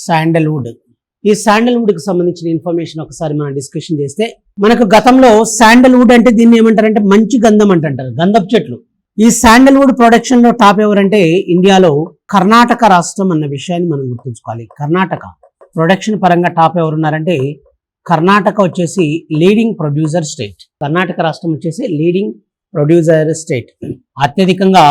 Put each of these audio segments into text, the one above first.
Sandalwood. ఈ sandalwood కి సంబంధించిన ఇన్ఫర్మేషన్ ఒకసారి మనం డిస్కషన్ చేస్తే, మనకు గతంలో శాండల్వుడ్ అంటే దీన్ని ఏమంటారంటే మంచి గంధం అంటారు, గంధపు చెట్లు. ఈ శాండల్వుడ్ ప్రొడక్షన్ లో టాప్ ఎవరంటే ఇండియాలో కర్ణాటక రాష్ట్రం అన్న విషయాన్ని మనం గుర్తుంచుకోవాలి. కర్ణాటక ప్రొడక్షన్ పరంగా టాప్ ఎవరున్నారంటే కర్ణాటక వచ్చేసి లీడింగ్ ప్రొడ్యూసర్ స్టేట్. కర్ణాటక రాష్ట్రం వచ్చేసి లీడింగ్ ప్రొడ్యూసర్ స్టేట్. అత్యధికంగా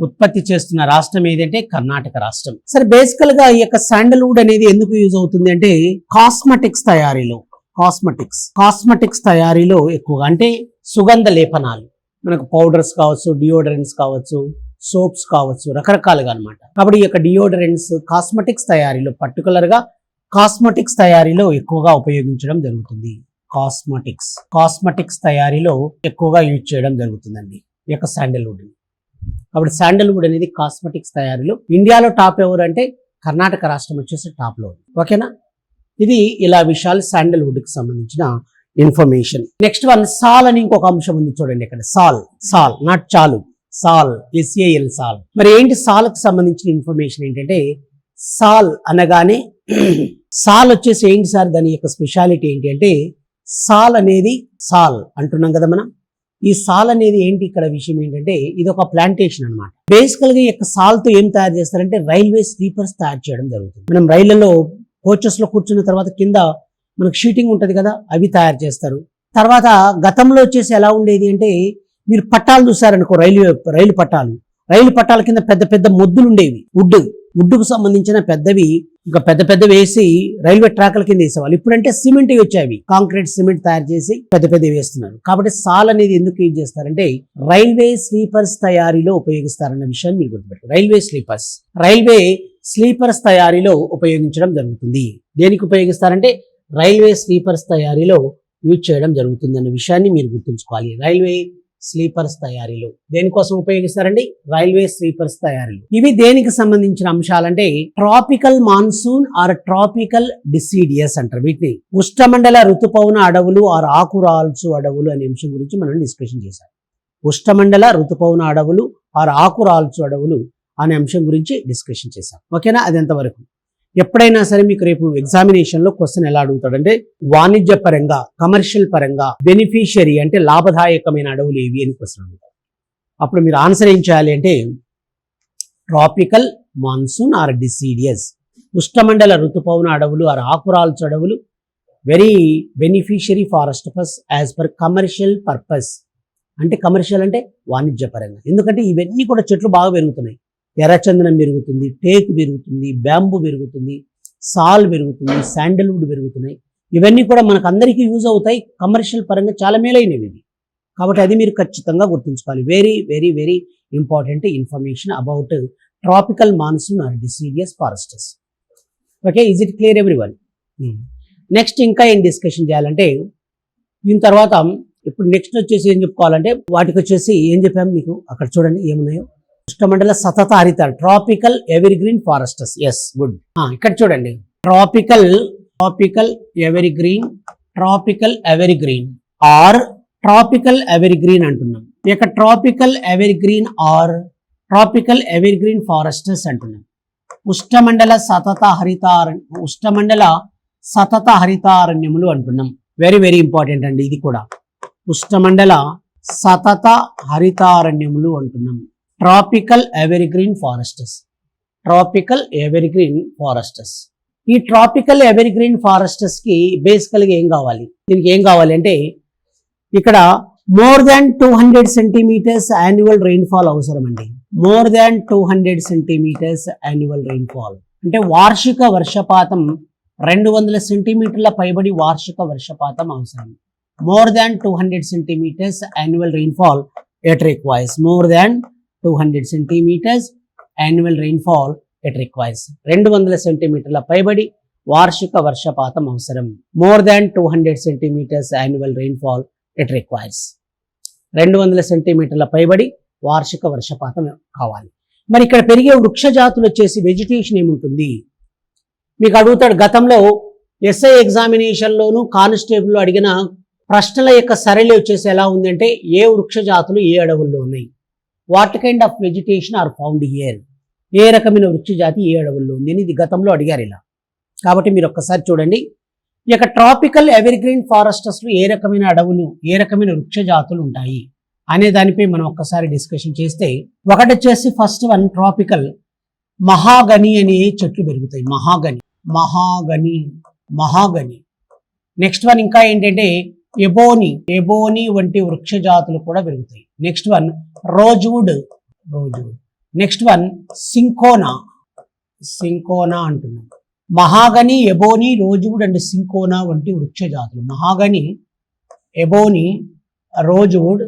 ఉత్పత్తి చేస్తున్న రాష్ట్రం ఏదంటే కర్ణాటక రాష్ట్రం. సరే, బేసికల్ గా ఈ యొక్క శాండల్వుడ్ అనేది ఎందుకు యూజ్ అవుతుంది అంటే కాస్మెటిక్స్ తయారీలో ఎక్కువగా, అంటే సుగంధ లేపనాలు, మనకు పౌడర్స్ కావచ్చు, డియోడరెంట్స్ కావచ్చు, సోప్స్ కావచ్చు, రకరకాలుగా అనమాట. కాబట్టి ఈ యొక్క డియోడరెంట్స్ కాస్మెటిక్స్ తయారీలో, పర్టికులర్ గా కాస్మెటిక్స్ తయారీలో ఎక్కువగా ఉపయోగించడం జరుగుతుంది. కాస్మెటిక్స్ తయారీలో ఎక్కువగా యూజ్ చేయడం జరుగుతుందండి ఈ యొక్క శాండల్వుడ్. కాబట్టి శాండల్వుడ్ అనేది కాస్మెటిక్స్ తయారీలో ఇండియాలో టాప్ ఎవరు అంటే కర్ణాటక రాష్ట్రం వచ్చేసి టాప్ లో ఉంది. ఓకేనా? ఇది ఇలా విషయాలు శాండల్వుడ్ కి సంబంధించిన ఇన్ఫర్మేషన్. నెక్స్ట్ వన్, సాల్ అని ఇంకొక అంశం ఉంది చూడండి ఇక్కడ. సాల్ నాట్ చాలు, సాల్, SAL, సాల్. మరి ఏంటి సాల్ కి సంబంధించిన ఇన్ఫర్మేషన్ ఏంటంటే, సాల్ అనగానే సాల్ వచ్చేసి ఏంటి సార్, దాని యొక్క స్పెషాలిటీ ఏంటి అంటే, సాల్ అనేది సాల్ అంటున్నాం కదా మనం. ఈ సాల్ అనేది ఏంటి, ఇక్కడ విషయం ఏంటంటే ఇది ఒక ప్లాంటేషన్ అనమాట. బేసికల్ గా ఈ యొక్క సాల్ తో ఏం తయారు చేస్తారంటే రైల్వే స్లీపర్స్ తయారు చేయడం జరుగుతుంది. మనం రైళ్లలో కోచెస్ లో కూర్చున్న తర్వాత కింద మనకు షీటింగ్ ఉంటది కదా, అవి తయారు చేస్తారు. తర్వాత గతంలో వచ్చేసి ఎలా ఉండేది అంటే, మీరు పట్టాలు చూసారనుకో, రైలు పట్టాల కింద పెద్ద పెద్ద మొద్దులు ఉండేవి, వుడ్కు సంబంధించిన పెద్దవి, ఇంకా పెద్ద వేసి రైల్వే ట్రాక్ల కింద వేసేవాళ్ళు. ఇప్పుడంటే సిమెంట్ వచ్చేవి, కాంక్రీట్ సిమెంట్ తయారు చేసి పెద్ద వేస్తున్నారు. కాబట్టి సాల్ అనేది ఎందుకు యూజ్ చేస్తారంటే రైల్వే స్లీపర్స్ తయారీలో ఉపయోగిస్తారన్న విషయాన్ని మీరు గుర్తుపెట్టారు. రైల్వే స్లీపర్స్ తయారీలో ఉపయోగించడం జరుగుతుంది. దేనికి ఉపయోగిస్తారంటే రైల్వే స్లీపర్స్ తయారీలో యూజ్ చేయడం జరుగుతుంది అన్న విషయాన్ని మీరు గుర్తుంచుకోవాలి. రైల్వే స్లీపర్స్ తయారీలో దేనికోసం ఉపయోగిస్తారండి, రైల్వే స్లీపర్స్ తయారీలో. ఇవి దేనికి సంబంధించిన అంశాలంటే ట్రాపికల్ మాన్సూన్ ఆర్ ట్రాపికల్ డిసిడియస్ అంటారు వీటిని. ఉష్ణమండల ఋతుపవన అడవులు ఆర్ ఆకురాల్చు అడవులు అనే అంశం గురించి మనం డిస్కషన్ చేశాం. ఉష్ణమండల ఋతుపవన అడవులు ఆర్ ఆకురాల్చు అడవులు అనే అంశం గురించి డిస్కషన్ చేశాం. ఓకేనా? అది ఎంతవరకు. ఎప్పుడైనా సరే మీకు రేపు ఎగ్జామినేషన్ లో క్వశ్చన్ ఎలా అడుగుతాడంటే వాణిజ్య పరంగా, కమర్షియల్ పరంగా బెనిఫిషియరీ అంటే లాభదాయకమైన అడవులు ఏవి అని క్వశ్చన్ అడుగుతాడు. అప్పుడు మీరు ఆన్సర్ ఏం చేయాలి అంటే ట్రాపికల్ మాన్సూన్ ఆర్ డిసిడియస్, ఉష్ణమండల ఋతుపవన అడవులు ఆర్ ఆకురాల్చు అడవులు, very beneficiary forest as per commercial purpose. అంటే కమర్షియల్ అంటే వాణిజ్య పరంగా, ఎందుకంటే ఇవన్నీ కూడా చెట్లు బాగా పెరుగుతున్నాయి. ఎర్రచందనం పెరుగుతుంది, టేక్ పెరుగుతుంది, బ్యాంబూ పెరుగుతుంది, సాల్ పెరుగుతుంది, శాండల్వుడ్ పెరుగుతున్నాయి. ఇవన్నీ కూడా మనకు అందరికీ యూజ్ అవుతాయి, కమర్షియల్ పరంగా చాలా మేలైనవి ఇవి. కాబట్టి అది మీరు ఖచ్చితంగా గుర్తుంచుకోవాలి. Very very very important information about tropical monsoon or deciduous forests. Okay, is it clear everyone? Next ఇంకా ఏం డిస్కషన్ చేయాలంటే, దీని తర్వాత ఇప్పుడు నెక్స్ట్ వచ్చేసి ఏం చెప్పుకోవాలంటే, వాటికి వచ్చేసి ఏం చెప్పాము మీకు అక్కడ చూడండి ఏమున్నాయో. ఉష్ణమండల సతత హరిత tropical evergreen forests. Yes, good. ఇక్కడ చూడండి, tropical evergreen or tropical evergreen అంటున్నాం. ఇక tropical evergreen or tropical evergreen forests అంటున్నాం. ఉష్ణమండల సతత హరితారణ్యములు అంటున్నాం. వెరీ వెరీ ఇంపార్టెంట్ అండి ఇది కూడా. ఉష్ణమండల సతత హరితారణ్యములు అంటున్నాం. Tropical evergreen forests. ఈ ట్రాపికల్ ఎవర్ గ్రీన్ ఫారెస్ట్స్ కి బేసికల్ గా ఏం కావాలి, దీనికి ఏం కావాలి అంటే ఇక్కడ more than 200 centimetres annual rainfall అవసరం అండి. More than 200 centimetres annual rainfall అంటే వార్షిక వర్షపాతం 200 సెంటీమీటర్ల పైబడి వార్షిక వర్షపాతం అవసరం. More than 200 centimetres annual rainfall it requires. More than 200 centimetres annual rainfall it requires. 200 సెంటీమీటర్ల పైబడి వార్షిక వర్షపాతం అవసరం. More than 200 centimetres annual rainfall it requires. 200 సెంటీమీటర్ల పైబడి వార్షిక వర్షపాతం కావాలి. మరి ఇక్కడ పెరిగే వృక్ష జాతులు వచ్చేసి వెజిటేషన్ ఏముంటుంది మీకు అడుగుతాడు. గతంలో ఎస్ఐ ఎగ్జామినేషన్లోను కానిస్టేబుల్ అడిగిన ప్రశ్నల యొక్క సరళి వచ్చేసి ఎలా ఉంది అంటే ఏ వృక్ష జాతులు ఏ అడవుల్లో ఉన్నాయి, what kind of vegetation are found here, ఏ రకమైన వృక్ష జాతి ఏ అడవుల్లో ఉంది అని ఇది గతంలో అడిగారు ఇలా. కాబట్టి మీరు ఒక్కసారి చూడండి, ఈ యొక్క ట్రాపికల్ ఎవర్గ్రీన్ ఫారెస్టర్స్లో ఏ రకమైన అడవులు, ఏ రకమైన వృక్ష జాతులు ఉంటాయి అనే దానిపై మనం ఒక్కసారి డిస్కషన్ చేస్తే, ఒకటి వచ్చేసి ఫస్ట్ వన్ ట్రాపికల్ మహాగని అనే చెట్లు పెరుగుతాయి. మహాగని. నెక్స్ట్ వన్ ఇంకా ఏంటంటే ఎబోని వంటి వృక్ష జాతులు కూడా పెరుగుతాయి. Next one rosewood. Next one cinchona అంటున్నాం. Mahogany, ebony, rosewood and cinchona వంటి వృక్ష జాతులు. Mahogany, ebony, rosewood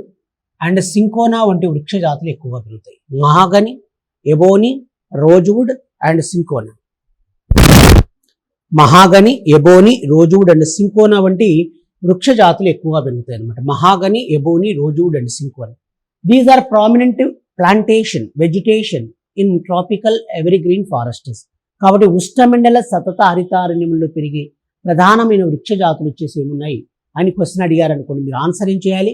and cinchona వంటి వృక్ష జాతులు ఎక్కువగా పెరుగుతాయి. Mahogany, ebony, rosewood and cinchona. Mahogany, ebony, rosewood and cinchona వంటి వృక్ష జాతులు ఎక్కువగా పెరుగుతాయి అన్నమాట. Mahogany, ebony, rosewood and cinchona. These are prominent plantation vegetation in tropical evergreen forests. కాబట్టి ఉష్ణమండల సతత హరితారణ్యంలో పెరిగే ప్రధానమైన వృక్ష జాతులు వచ్చేసి ఏమున్నాయి అని క్వశ్చన్ అడిగారు అనుకోండి, మీరు ఆన్సర్ ఏం చేయాలి?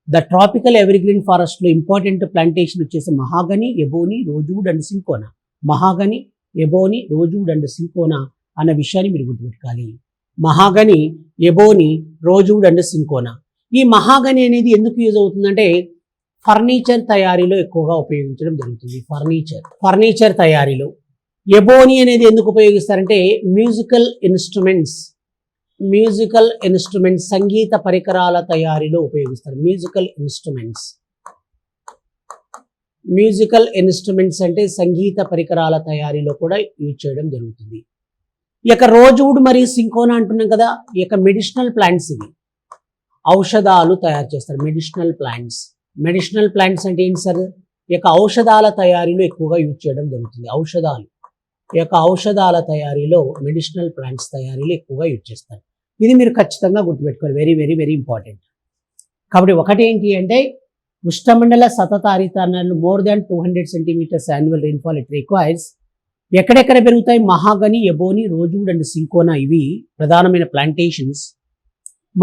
ద ట్రాపికల్ ఎవర్గ్రీన్ ఫారెస్ట్లో ఇంపార్టెంట్ ప్లాంటేషన్ వచ్చేసి mahogany, ebony, rosewood and cinchona. Mahogany, ebony, rosewood and cinchona అన్న విషయాన్ని మీరు గుర్తుపెట్టుకోవాలి. Mahogany, ebony, rosewood and cinchona. ఈ మహాగని అనేది ఎందుకు యూజ్ అవుతుందంటే ఫర్నిచర్ తయారీలో ఎక్కువగా ఉపయోగించడం జరుగుతుంది. ఫర్నిచర్ తయారీలో. ఎబోని అనేది ఎందుకు ఉపయోగిస్తారంటే మ్యూజికల్ ఇన్స్ట్రుమెంట్స్ సంగీత పరికరాల తయారీలో ఉపయోగిస్తారు. మ్యూజికల్ ఇన్స్ట్రుమెంట్స్ అంటే సంగీత పరికరాల తయారీలో కూడా యూజ్ చేయడం జరుగుతుంది. ఈ యొక్క రోజ్వుడ్ మరియు సింకోనా అంటున్నాం కదా, ఈ యొక్క మెడిసినల్ ప్లాంట్స్, ఇవి ఔషధాలు తయారు చేస్తారు. మెడిసినల్ ప్లాంట్స్ అంటే ఏంటి సార్? ఈ యొక్క ఔషధాల తయారీలో ఎక్కువగా యూజ్ చేయడం జరుగుతుంది. ఈ యొక్క ఔషధాల తయారీలో మెడిసినల్ ప్లాంట్స్ తయారీలో ఎక్కువగా యూజ్ చేస్తారు. ఇది మీరు ఖచ్చితంగా గుర్తుపెట్టుకోవాలి. Very very very important. కాబట్టి ఒకటి ఏంటి అంటే ఉష్ణమండల సతత హరితారణ్యాలు more than 200 centimetres annual rainfall it requires. ఎక్కడెక్కడ పెరుగుతాయి? Mahogany, ebony, rosewood and cinchona ఇవి ప్రధానమైన ప్లాంటేషన్స్.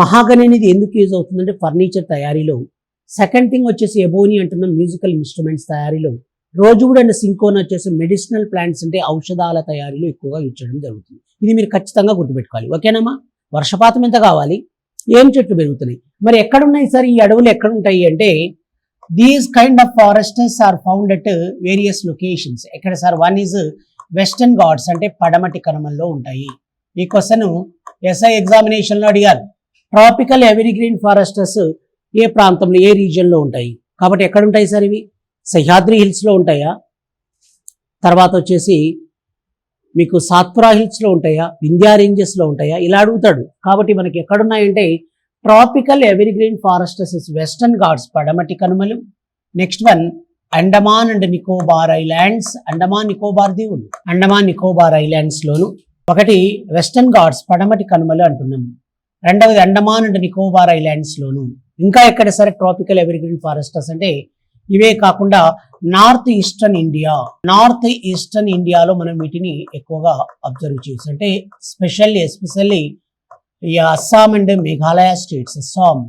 మహాగని అనేది ఎందుకు యూజ్ అవుతుందంటే ఫర్నిచర్ తయారీలో. సెకండ్ థింగ్ వచ్చేసి ఎబోని అంటున్నాం మ్యూజికల్ ఇన్స్ట్రుమెంట్స్ తయారీలో. రోజ్వుడ్ అండ్ సింకోనా వచ్చేసి మెడిసినల్ ప్లాంట్స్ అంటే ఔషధాల తయారీలో ఎక్కువగా యూజ్ చేయడం జరుగుతుంది. ఇది మీరు ఖచ్చితంగా గుర్తుపెట్టుకోవాలి. ఓకేనమ్మా? వర్షపాతం ఎంత కావాలి? ఏం చెట్లు పెరుగుతున్నాయి? మరి ఎక్కడున్నాయి సార్ ఈ అడవులు? ఎక్కడుంటాయి అంటే these kind of foresters are found at various locations. ఎక్కడ sir? One is western Ghats అంటే పడమటి కనుమల్లో ఉంటాయి. ఈ క్వశ్చన్ ఎస్ఐ ఎగ్జామినేషన్లో అడిగారు. ట్రాపికల్ ఎవర్గ్రీన్ ఫారెస్టర్స్ ఏ ప్రాంతంలో, ఏ రీజియన్లో ఉంటాయి? కాబట్టి ఎక్కడ ఉంటాయి సార్ ఇవి? సహ్యాద్రి హిల్స్లో ఉంటాయా? తర్వాత వచ్చేసి మీకు సాత్పురా హిల్స్లో ఉంటాయా? వింధ్యా రేంజెస్లో ఉంటాయా? ఇలా అడుగుతాడు. కాబట్టి మనకి ఎక్కడున్నాయంటే tropical evergreen foresters is western Ghats పడమటి కనుమలు. Next one Andaman and Nicobar islands. Andaman Nicobar దీవులు, అండమాన్ నికోబార్ ఐలాండ్స్ లోను ఒకటి వెస్టర్న్ ఘాట్స్ పడమటి కనుమలు అంటున్నాం. రెండవది అండమాన్ అండ్ నికోబార్ ఐలాండ్స్ లోను. ఇంకా ఎక్కడ సరే ట్రాపికల్ ఎవర్గ్రీన్ ఫారెస్టర్స్ అంటే ఇవే కాకుండా నార్త్ ఈస్టర్న్ ఇండియాలో మనం వీటిని ఎక్కువగా అబ్జర్వ్ చేయొచ్చు. అంటే ఎస్పెషల్లీ ఈ Assam and Meghalaya states. Assam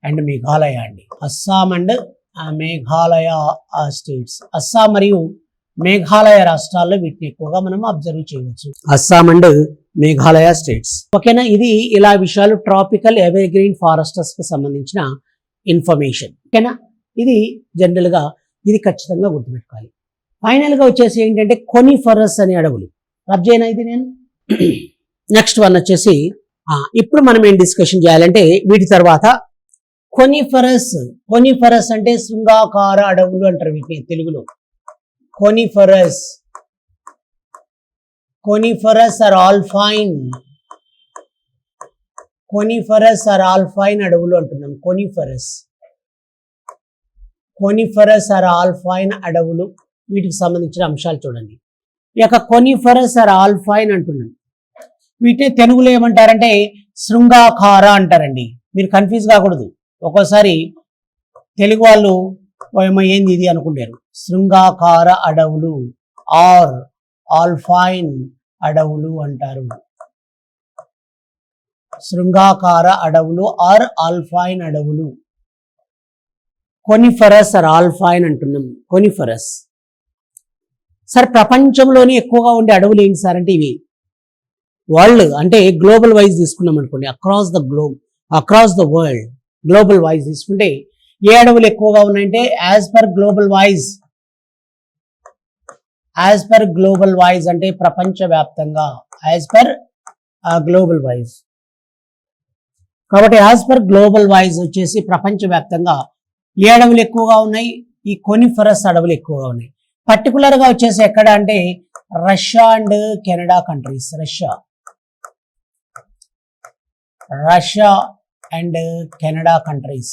and Meghalaya అండి. Assam and Meghalaya states. అస్సాం మరియు మేఘాలయ రాష్ట్రాల్లో వీటిని ఎక్కువగా మనం అబ్జర్వ్ చేయవచ్చు. Assam and Meghalaya states. ఓకేనా? ఇది ఇలా విషయాలు ట్రాపికల్ ఎవర్గ్రీన్ ఫారెస్టర్స్ కు సంబంధించిన ఇన్ఫర్మేషన్. ఓకేనా? ఇది జనరల్గా ఇది ఖచ్చితంగా గుర్తుపెట్టుకోవాలి. ఫైనల్గా వచ్చేసి ఏంటంటే కొనిఫరస్ అనే అడవులు. అబ్జైనా ఇది నేను నెక్స్ట్ వన్ వచ్చేసి ఇప్పుడు మనం ఏం డిస్కషన్ చేయాలంటే వీటి తర్వాత కొనిఫరస్ అంటే శృంగాకార అడవులు అంటారు వీటిని తెలుగులో. కొనిఫరస్ ఆర్ ఆల్ఫైన్ అడవులు అంటున్నాం. కొనిఫరస్ ఆర్ ఆల్ఫైన్ అడవులు. వీటికి సంబంధించిన అంశాలు చూడండి. ఈ యొక్క కొనిఫరస్ ఆర్ ఆల్ఫైన్ అంటున్నాం. వీటిని తెలుగులో ఏమంటారంటే శృంగాకార అంటారండి. మీరు కన్ఫ్యూజ్ కాకూడదు. ఒక్కోసారి తెలుగు వాళ్ళు ఏంది ఇది అనుకుంటారు. శృంగాకార అడవులు ఆర్ ఆల్ఫైన్ అడవులు అంటారు. శృంగాకార అడవులు ఆర్ ఆల్ఫైన్ అడవులు. కొనిఫరస్ ఆర్ ఆల్ఫైన్ అంటున్నాం. కొనిఫరస్ సార్ ప్రపంచంలోనే ఎక్కువగా ఉండే అడవులు ఏంటి సార్ అంటే ఇవి. వరల్డ్ అంటే గ్లోబల్ వైజ్ తీసుకున్నాం అనుకోండి, across the globe, across the world, global wise తీసుకుంటే ఏ అడవులు ఎక్కువగా ఉన్నాయంటే as per global wise, as per global wise అంటే ప్రపంచవ్యాప్తంగా, యాజ్ పర్ గ్లోబల్ వైజ్. కాబట్టి యాజ్ పర్ గ్లోబల్ వైజ్ వచ్చేసి ప్రపంచవ్యాప్తంగా ఏ అడవులు ఎక్కువగా ఉన్నాయి, ఈ కొనిఫరస్ అడవులు ఎక్కువగా ఉన్నాయి. పర్టికులర్ గా వచ్చేసి ఎక్కడ అంటే Russia and Canada countries, Russia and Canada countries,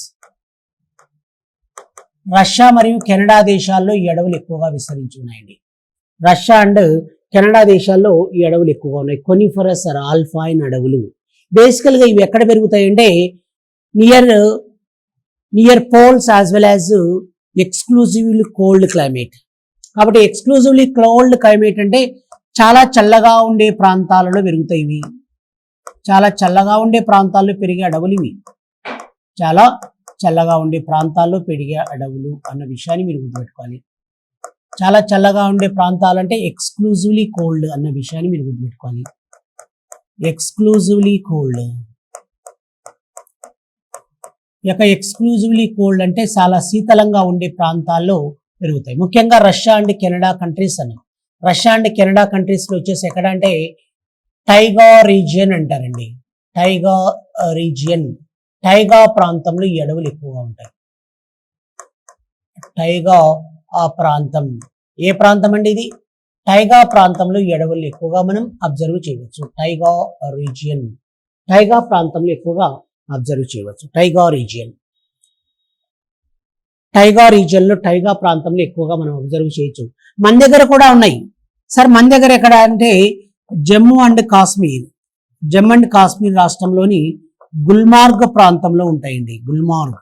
Russia మరియు కెనడా దేశాల్లో ఈ అడవులు ఎక్కువగా విస్తరించి ఉన్నాయండి. రష్యా అండ్ కెనడా దేశాల్లో ఈ అడవులు ఎక్కువగా ఉన్నాయి. కొనిఫరస్ ఆర్ ఆల్పైన్ అడవులు. బేసికల్ గా ఇవి ఎక్కడ పెరుగుతాయంటే near poles as well as exclusively cold climate. కాబట్టి ఎక్స్క్లూజివ్లీ కోల్డ్ క్లైమేట్ అంటే చాలా చల్లగా ఉండే ప్రాంతాలలో పెరుగుతాయి ఇవి. చాలా చల్లగా ఉండే ప్రాంతాల్లో పెరిగే అడవులు ఇవి. చాలా చల్లగా ఉండే ప్రాంతాల్లో పెరిగే అడవులు అన్న విషయాన్ని మీరు గుర్తుపెట్టుకోవాలి. చాలా చల్లగా ఉండే ప్రాంతాలు అంటే ఎక్స్క్లూజివ్లీ కోల్డ్ అన్న విషయాన్ని మీరు గుర్తుపెట్టుకోవాలి. ఎక్స్క్లూజివ్లీ కోల్డ్, ఇక ఎక్స్క్లూజివ్లీ కోల్డ్ అంటే చాలా శీతలంగా ఉండే ప్రాంతాల్లో పెరుగుతాయి. ముఖ్యంగా రష్యా అండ్ కెనడా కంట్రీస్ అన్నాం. రష్యా అండ్ కెనడా కంట్రీస్ లో వచ్చేసి ఎక్కడ అంటే టైగా రీజియన్ అంటారండి. టైగా రీజియన్, టైగా ప్రాంతంలో ఈ అడవులు ఎక్కువగా ఉంటాయి. టైగా ఆ ప్రాంతం, ఏ ప్రాంతం అండి ఇది? టైగా ప్రాంతంలో ఈ అడవులు ఎక్కువగా మనం అబ్జర్వ్ చేయవచ్చు. టైగా రీజియన్, టైగా ప్రాంతంలో ఎక్కువగా అబ్జర్వ్ చేయవచ్చు. టైగా రీజియన్, టైగా రీజియన్ లో టైగా ప్రాంతంలో ఎక్కువగా మనం అబ్జర్వ్ చేయొచ్చు. మన దగ్గర కూడా ఉన్నాయి సార్. మన దగ్గర ఎక్కడ అంటే జమ్మూ అండ్ కాశ్మీర్, జమ్మూ అండ్ కాశ్మీర్ రాష్ట్రంలోని గుల్మార్గ్ ప్రాంతంలో ఉంటాయండి. గుల్మార్గ్,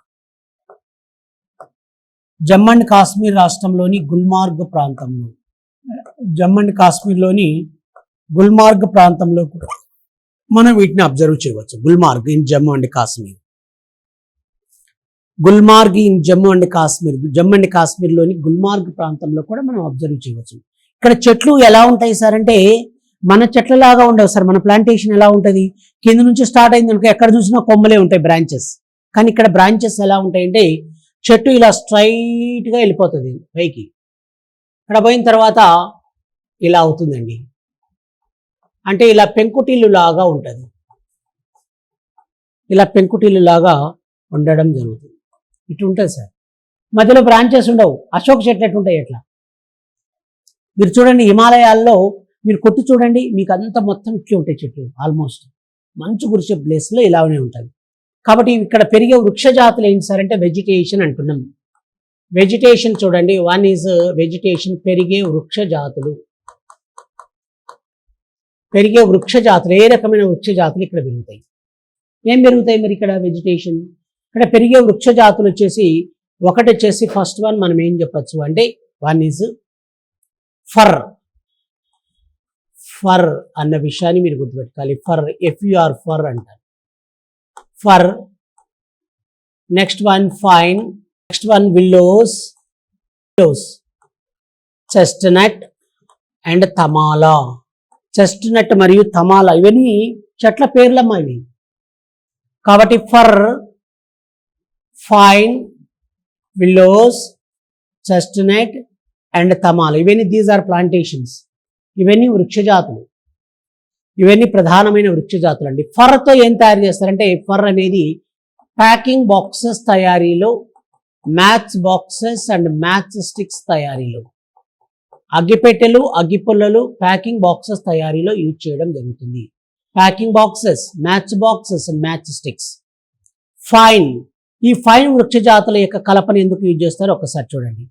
జమ్మూ అండ్ కాశ్మీర్ రాష్ట్రంలోని గుల్మార్గ్ ప్రాంతంలో, జమ్మూ అండ్ కాశ్మీర్లోని గుల్మార్గ్ ప్రాంతంలో కూడా మనం వీటిని అబ్జర్వ్ చేయవచ్చు. Gulmarg in Jammu and Kashmir, Gulmarg in Jammu and Kashmir, Jammu and కాశ్మీర్లోని గుల్మార్గ్ ప్రాంతంలో కూడా మనం అబ్జర్వ్ చేయవచ్చు. ఇక్కడ చెట్లు ఎలా ఉంటాయి సార్ అంటే మన చెట్లలాగా ఉండవు సార్. మన ప్లాంటేషన్ ఎలా ఉంటుంది, కింద నుంచి స్టార్ట్ అయింది అనుకో, ఎక్కడ చూసినా కొమ్మలే ఉంటాయి, బ్రాంచెస్. కానీ ఇక్కడ బ్రాంచెస్ ఎలా ఉంటాయంటే చెట్టు ఇలా స్ట్రైట్ గా వెళ్ళిపోతుంది పైకి. ఇక్కడ పోయిన తర్వాత ఇలా అవుతుందండి, అంటే ఇలా పెంకుటిల్లు లాగా ఉంటుంది, ఇలా పెంకుటిల్లు లాగా ఉండడం జరుగుతుంది. ఇటు ఉంటుంది సార్. మధ్యలో బ్రాంచెస్ ఉండవు. అశోక్ చెట్లు ఎట్లుంటాయి ఎట్లా మీరు చూడండి. హిమాలయాల్లో మీరు కొట్టి చూడండి, మీకు అంత మొత్తం ఇట్లే ఉంటాయి చెట్లు. ఆల్మోస్ట్ మంచు కురిసే ప్లేస్లో ఇలానే ఉంటుంది. కాబట్టి ఇక్కడ పెరిగే వృక్ష జాతులు ఏంటి సార్ అంటే వెజిటేషన్ అంటున్నాం. వెజిటేషన్ చూడండి, వన్ ఈజ్ వెజిటేషన్, పెరిగే వృక్ష జాతులు. పెరిగే వృక్ష జాతులు, ఏ రకమైన వృక్ష జాతులు ఇక్కడ పెరుగుతాయి? ఏం పెరుగుతాయి మరి ఇక్కడ? వెజిటేషన్. ఇక్కడ పెరిగే వృక్ష జాతులు వచ్చేసి ఒకటి వచ్చేసి ఫస్ట్ వన్ మనం ఏం చెప్పచ్చు అంటే వన్ ఈజ్ ఫర్. ఫర్ అన్న విషయాన్ని మీరు గుర్తుపెట్టుకోవాలి. ఫర్, FUR, ఫర్ అంటారు. Fir. Next one pine. Next one willows, chestnut and tamala. Chestnut మరియు తమాలా ఇవన్నీ చెట్ల పేర్లమ్మా ఇవి. కాబట్టి fir, pine, willows, chestnut and tamala ఇవన్నీ దీస్ ఆర్ ప్లాంటేషన్స్. ఇవన్నీ వృక్ష జాతులు, ఇవన్నీ ప్రధానమైన వృక్ష జాతులు అండి. ఫర్తో ఏం తయారు చేస్తారంటే ఫర్ అనేది ప్యాకింగ్ బాక్సెస్ తయారీలో, match boxes and match sticks తయారీలో, అగ్గిపెట్టెలు, అగ్గిపుల్లలు, ప్యాకింగ్ బాక్సెస్ తయారీలో యూజ్ చేయడం జరుగుతుంది. Packing boxes, match boxes and match sticks. Fine, ఈ ఫైన్ వృక్ష జాతుల యొక్క కలపను ఎందుకు యూజ్ చేస్తారో ఒకసారి చూడండి.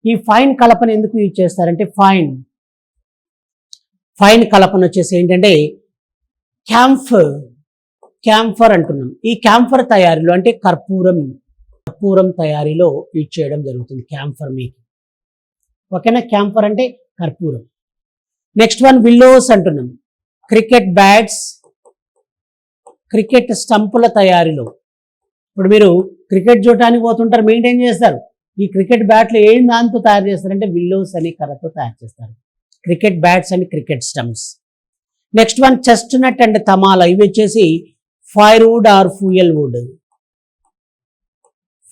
ఈ ఫైన్ కలపను ఎందుకు యూజ్ చేస్తారంటే ఫైన్ కలపను వచ్చేసి ఏంటంటే క్యాంఫర్ అంటున్నాం. ఈ క్యాంఫర్ తయారీలో అంటే కర్పూరం తయారీలో యూజ్ చేయడం జరుగుతుంది. క్యాంఫర్ మేకింగ్, ఓకేనా? క్యాంఫర్ అంటే కర్పూరం. నెక్స్ట్ వన్ విల్లోస్ అంటున్నాం. క్రికెట్ బ్యాట్స్, క్రికెట్ స్టంపుల తయారీలో. ఇప్పుడు మీరు క్రికెట్ చూడటానికి పోతుంటారు, మెయింటైన్ చేస్తారు. ఈ క్రికెట్ బ్యాట్లు ఏం దాంతో తయారు చేస్తారంటే విల్లోస్ అనే కర్రతో తయారు చేస్తారు. Cricket bats and cricket stumps. Next one chestnut and tamala, ఇవి వచ్చేసి firewood or fuel wood.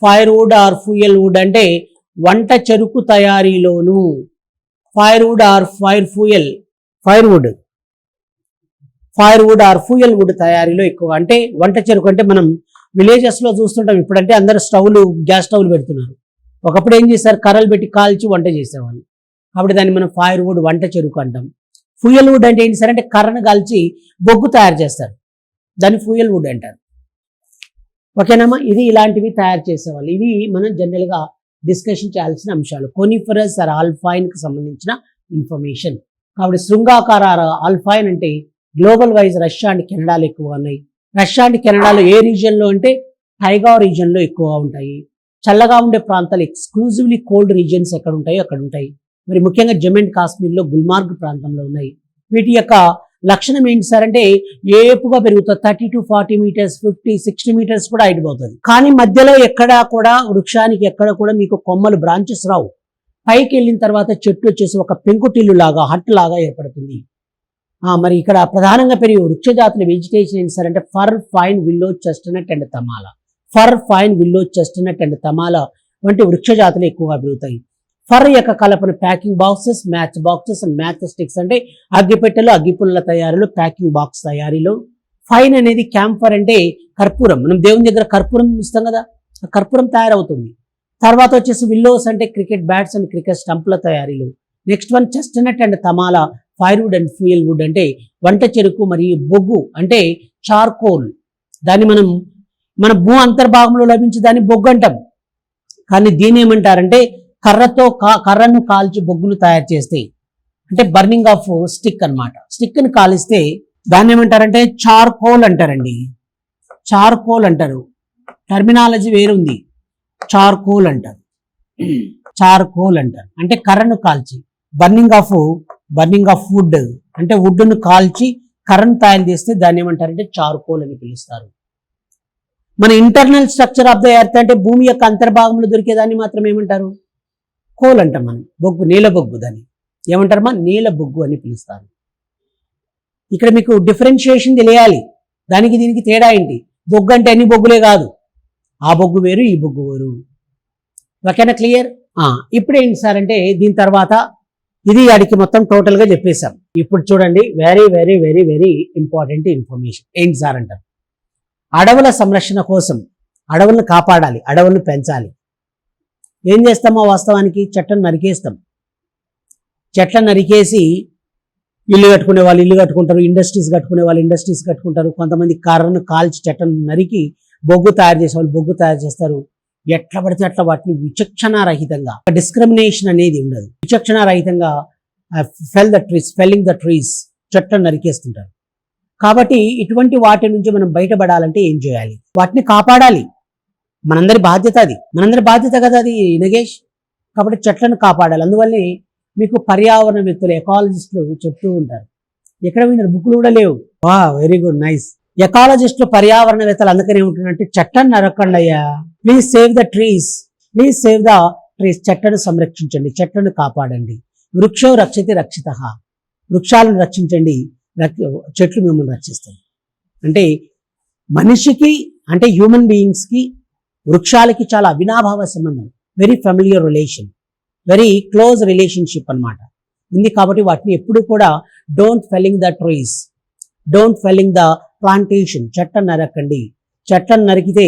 Firewood or fuel wood అంటే వంట చెరుకు తయారీలోను, firewood or firewood or fuel wood తయారీలో ఎక్కువ. అంటే వంట చెరుకు అంటే మనం విలేజెస్ లో చూస్తుంటాం, ఇప్పుడంటే అందరు గ్యాస్ స్టవ్లు పెడుతున్నారు. ఒకప్పుడు ఏం చేశారు, కర్రలు పెట్టి కాల్చి వంట చేసేవాళ్ళు. కాబట్టి దాన్ని మనం ఫైర్వుడ్ వంట చెరుకు అంటాం. ఫ్యూయల్ వుడ్ అంటే ఏంటి సార్ అంటే కర్రను కాల్చి బొగ్గు తయారు చేస్తారు, దాన్ని ఫ్యూయల్ వుడ్ అంటారు. ఓకేనమ్మా, ఇది ఇలాంటివి తయారు చేసేవాళ్ళు. ఇవి మనం జనరల్గా డిస్కషన్ చేయాల్సిన అంశాలు. కోనిఫరస్ ఆర్ ఆల్ఫైన్ కి సంబంధించిన ఇన్ఫర్మేషన్. కాబట్టి శృంగాకార ఆల్ఫైన్ అంటే గ్లోబల్ వైజ్ రష్యా అండ్ కెనడాలో ఎక్కువగా ఉన్నాయి. రష్యా అండ్ కెనడాలో ఏ రీజియన్లో అంటే టైగా రీజియన్లో ఎక్కువగా ఉంటాయి. చల్లగా ఉండే ప్రాంతాలు ఎక్స్క్లూజివ్లీ కోల్డ్ రీజియన్స్ ఎక్కడ ఉంటాయో అక్కడ ఉంటాయి. మరి ముఖ్యంగా జమ్మూ అండ్ కాశ్మీర్లో గుల్మార్గ్ ప్రాంతంలో ఉన్నాయి. వీటి యొక్క లక్షణం ఏంటి సార్ అంటే ఏపుగా పెరుగుతుంది, 30 to 40 మీటర్స్, 50-60 మీటర్స్ కూడా హైట్ పోతుంది. కానీ మధ్యలో ఎక్కడా కూడా వృక్షానికి ఎక్కడ కూడా మీకు కొమ్మలు బ్రాంచెస్ రావు. పైకి వెళ్ళిన తర్వాత చెట్టు వచ్చేసి ఒక పెంకుటిల్లు లాగా, హట్ లాగా ఏర్పడుతుంది. మరి ఇక్కడ ప్రధానంగా పెరిగే వృక్ష జాతుల వెజిటేషన్ ఏంటి సార్ అంటే fir, pine, willow, chestnut and tamala. Fir, pine, willow, chestnut and tamala వంటి వృక్ష జాతులు ఎక్కువగా పెరుగుతాయి. ఫర్ యొక్క కలపన packing boxes, match boxes and match sticks అంటే అగ్గిపెట్టెలు, అగ్గిపుల్ల తయారీలో, ప్యాకింగ్ బాక్స్ తయారీలో. ఫైన్ అనేది క్యాంఫర్ అంటే కర్పూరం, మనం దేవుని దగ్గర కర్పూరం ఇస్తాం కదా, ఆ కర్పూరం తయారవుతుంది. తర్వాత వచ్చేసి విల్లోస్ అంటే క్రికెట్ బ్యాట్స్ అండ్ క్రికెట్ స్టంప్ల తయారీలో. Next one chestnut and tamala, firewood and fuel wood అంటే వంట చెరుకు మరియు బొగ్గు అంటే చార్కోల్. దాన్ని మన భూ అంతర్భాగంలో లభించే దాన్ని బొగ్గు అంటాం. కానీ దీని ఏమంటారంటే కర్రను కాల్చి బొగ్గును తయారు చేస్తే అంటే బర్నింగ్ ఆఫ్ స్టిక్ అనమాట. స్టిక్ని కాలిస్తే దాన్ని ఏమంటారంటే చార్కోల్ అంటారండి. చార్కోల్ అంటారు, టర్మినాలజీ వేరుంది. చార్కోల్ అంటారు, చార్కోల్ అంటారు అంటే కర్రను కాల్చి. బర్నింగ్ ఆఫ్ వుడ్ అంటే వుడ్ను కాల్చి కర్రను తయారు చేస్తే దాన్ని ఏమంటారంటే చార్కోల్ అని పిలుస్తారు. మన internal structure of the earth అంటే భూమి యొక్క అంతర్భాగంలో దొరికేదాన్ని మాత్రం ఏమంటారు, కోల్ అంటాం మనం. బొగ్గు, నీల బొగ్గు, దాన్ని ఏమంటారమ్మా, నీల బొగ్గు అని పిలుస్తారు. ఇక్కడ మీకు డిఫరెన్షియేషన్ తెలియాలి, దానికి దీనికి తేడా ఏంటి. బొగ్గు అంటే అన్ని బొగ్గులే కాదు, ఆ బొగ్గు వేరు, ఈ బొగ్గు వేరు. ఓకేనా, క్లియర్? ఇప్పుడు ఏంటి సార్ అంటే దీని తర్వాత ఇది అడిగి మొత్తం టోటల్గా చెప్పేశాం. ఇప్పుడు చూడండి, very very very very important information. ఏంటి సార్ అంటారు, అడవుల సంరక్షణ కోసం అడవులను కాపాడాలి, అడవులను పెంచాలి. ఏం చేస్తామో వాస్తవానికి చెట్లను నరికేస్తాం. చెట్లను నరికేసి ఇల్లు కట్టుకునే వాళ్ళు ఇల్లు కట్టుకుంటారు, ఇండస్ట్రీస్ కట్టుకునే వాళ్ళు ఇండస్ట్రీస్ కట్టుకుంటారు. కొంతమంది కర్రను కాల్చి చెట్లను నరికి బొగ్గు తయారు చేసే వాళ్ళు బొగ్గు తయారు చేస్తారు. ఎట్లా పడితే అట్లా వాటిని విచక్షణారహితంగా, డిస్క్రిమినేషన్ అనేది ఉండదు. విచక్షణారహితంగా ఫెల్లింగ్ ద ట్రీస్, చెట్లను నరికేస్తుంటారు. కాబట్టి ఇటువంటి వాటి నుంచి మనం బయటపడాలంటే ఏం చేయాలి, వాటిని కాపాడాలి. మనందరి బాధ్యత అది, మనందరి బాధ్యత కదా అది నగేష్. కాబట్టి చెట్లను కాపాడాలి. అందువల్లే మీకు పర్యావరణ వ్యక్తులు, ఎకాలజిస్టులు చెప్తూ ఉంటారు. ఎక్కడ విన్నారు, బుక్లు కూడా లేవు. Very good, nice. ఎకాలజిస్టులు, పర్యావరణవేత్తలు అందుకనే ఉంటుందంటే చెట్లను నరకండి అయ్యా, please save the trees, please save the trees. చెట్లను సంరక్షించండి, చెట్లను కాపాడండి. వృక్షో రక్షితి రక్షిత, వృక్షాలను రక్షించండి, చెట్లు మిమ్మల్ని రక్షిస్తాయి. అంటే మనిషికి అంటే హ్యూమన్ బీయింగ్స్కి వృక్షాలకి చాలా అవినాభావ సంబంధం, very familiar relation, very close relationship అన్నమాట ఉంది. కాబట్టి వాటిని ఎప్పుడు కూడా don't felling the trees, don't felling the plantation. చెట్లను నరకండి. చెట్లను నరికితే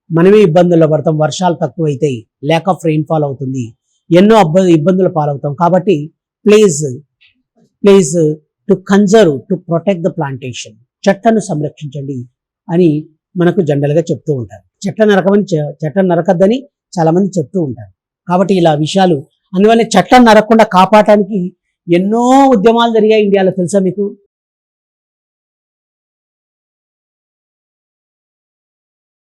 మనమే ఇబ్బందుల్లో పడతాం, వర్షాలు తక్కువైతాయి, ల్యాక్ ఆఫ్ రెయిన్ఫాల్ అవుతుంది, ఎన్నో ఇబ్బందుల పాలవుతాం. కాబట్టి please to conserve, to protect the plantation, చెట్లను సంరక్షించండి అని మనకు జనరల్గా చెప్తూ ఉంటారు. చెట్లను నరకద్దని చాలా మంది చెప్తూ ఉంటారు. కాబట్టి ఇలా విషయాలు, అందువల్ల చెట్లను నరకకుండా కాపాడటానికి ఎన్నో ఉద్యమాలు జరిగాయి ఇండియాలో, తెలుసా మీకు?